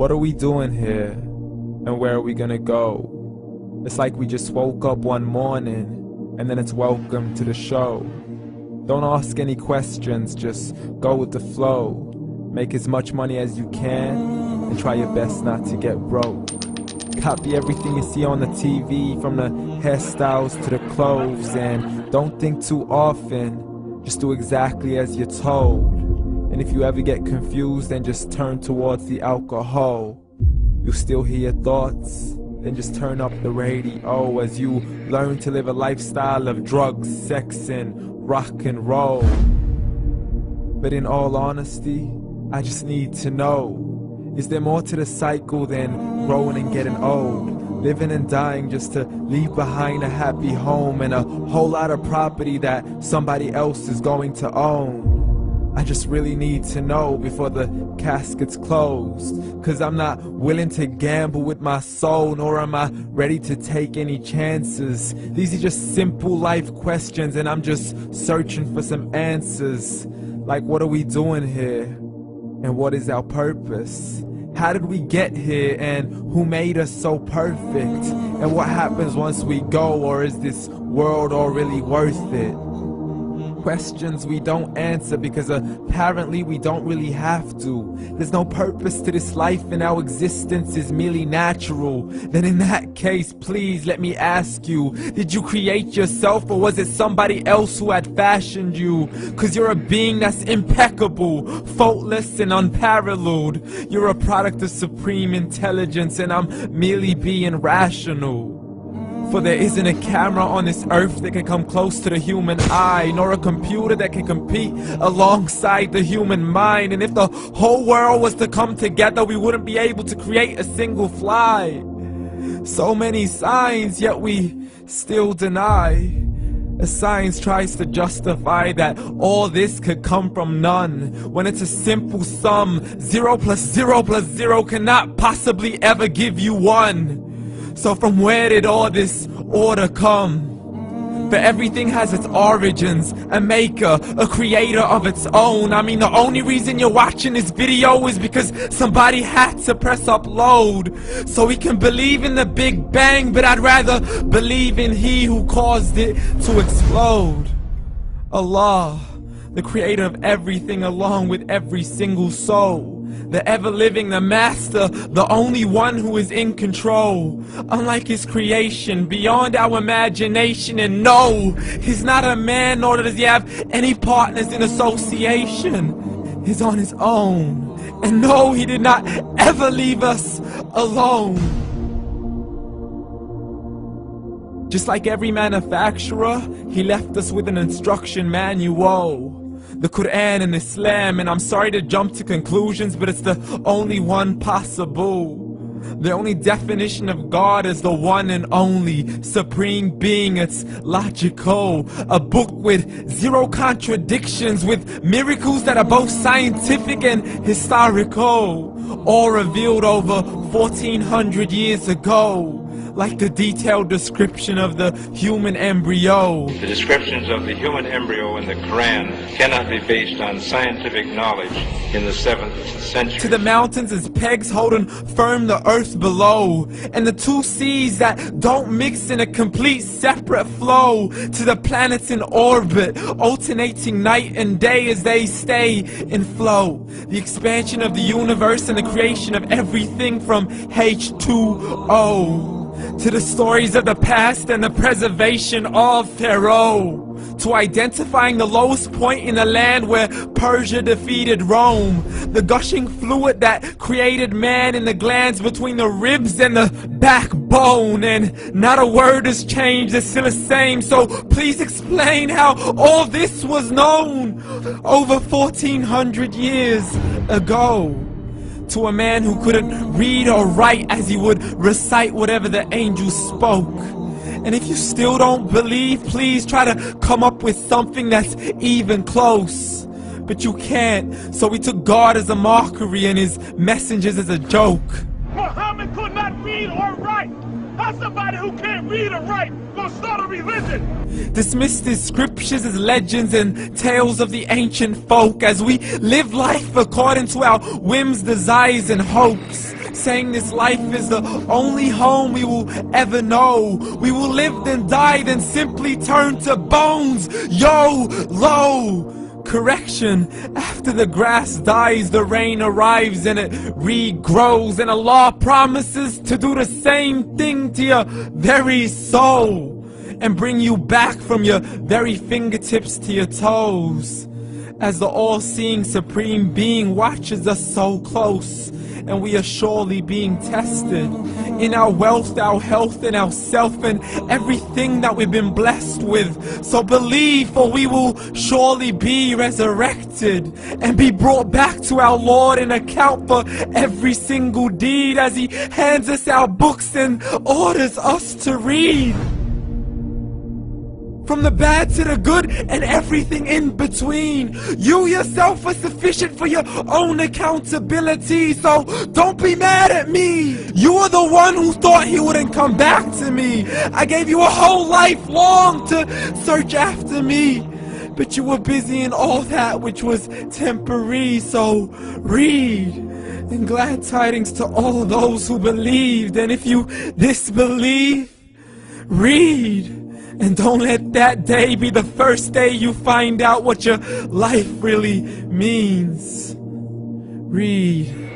What are we doing here? And where are we gonna go? It's like we just woke up one morning, and then it's welcome to the show. Don't ask any questions, just go with the flow. Make as much money as you can, and try your best not to get broke. Copy everything you see on the TV, from the hairstyles to the clothes, and don't think too often, just do exactly as you're told. And if you ever get confused, then just turn towards the alcohol. You'll still hear your thoughts, then just turn up the radio as you learn to live a lifestyle of drugs, sex, and rock and roll. But in all honesty, I just need to know, is there more to the cycle than growing and getting old? Living and dying just to leave behind a happy home and a whole lot of property that somebody else is going to own. I just really need to know before the casket's closed, 'cause I'm not willing to gamble with my soul, nor am I ready to take any chances. These are just simple life questions, and I'm just searching for some answers. Like, what are we doing here? And what is our purpose? How did we get here, and who made us so perfect? And what happens once we go, or is this world all really worth it? Questions we don't answer because apparently we don't really have to. There's no purpose to this life and our existence is merely natural. Then in that case, please let me ask you, did you create yourself, or was it somebody else who had fashioned you? 'Cause you're a being that's impeccable, faultless and unparalleled. You're a product of supreme intelligence, and I'm merely being rational. For there isn't a camera on this earth that can come close to the human eye, nor a computer that can compete alongside the human mind. And if the whole world was to come together, we wouldn't be able to create a single fly. So many signs, yet we still deny. As science tries to justify that all this could come from none, when it's a simple sum. 0 plus 0 plus 0 cannot possibly ever give you 1. So from where did all this order come? For everything has its origins, a maker, a creator of its own. I mean, the only reason you're watching this video is because somebody had to press upload, so we can believe in the Big Bang, but I'd rather believe in He who caused it to explode. Allah, the creator of everything, along with every single soul. The ever-living, the master, the only one who is in control. Unlike his creation, beyond our imagination. And no, he's not a man, nor does he have any partners in association. He's on his own. And no, he did not ever leave us alone. Just like every manufacturer, he left us with an instruction manual. The Quran and Islam, and I'm sorry to jump to conclusions, but it's the only one possible. The only definition of God is the one and only supreme being. It's logical, a book with 0 contradictions, with miracles that are both scientific and historical, all revealed over 1400 years ago. Like the detailed description of the human embryo. The descriptions of the human embryo in the Quran cannot be based on scientific knowledge in the 7th century. To the mountains as pegs holding firm the earth below, and the 2 seas that don't mix in a complete separate flow. To the planets in orbit, alternating night and day as they stay in flow. The expansion of the universe and the creation of everything from H2O. To the stories of the past and the preservation of Pharaoh. To identifying the lowest point in the land where Persia defeated Rome. The gushing fluid that created man in the glands between the ribs and the backbone. And not a word has changed, it's still the same. So please explain how all this was known over 1400 years ago. To a man who couldn't read or write, as he would recite whatever the angels spoke. And if you still don't believe, please try to come up with something that's even close. But you can't, so we took God as a mockery and his messengers as a joke. Muhammad could not read or write. How's somebody who can't read or write gonna start a religion? Dismissed his scriptures as legends and tales of the ancient folk, as we live life according to our whims, desires, and hopes. saying this life is the only home we will ever know. We will live then die, then simply turn to bones. YOLO! Correction, after the grass dies, the rain arrives and it regrows, and Allah promises to do the same thing to your very soul and bring you back from your very fingertips to your toes, as the all-seeing supreme being watches us so close, and we are surely being tested in our wealth, our health, and our self, and everything that we've been blessed with. So believe, for we will surely be resurrected and be brought back to our Lord and account for every single deed, as He hands us our books and orders us to read. From the bad to the good and everything in between. You yourself are sufficient for your own accountability, so don't be mad at me. You are the one who thought He wouldn't come back to me. I gave you a whole life long to search after me, but you were busy in all that which was temporary. So read, and glad tidings to all those who believed. And if you disbelieve, read. And don't let that day be the first day you find out what your life really means. Read.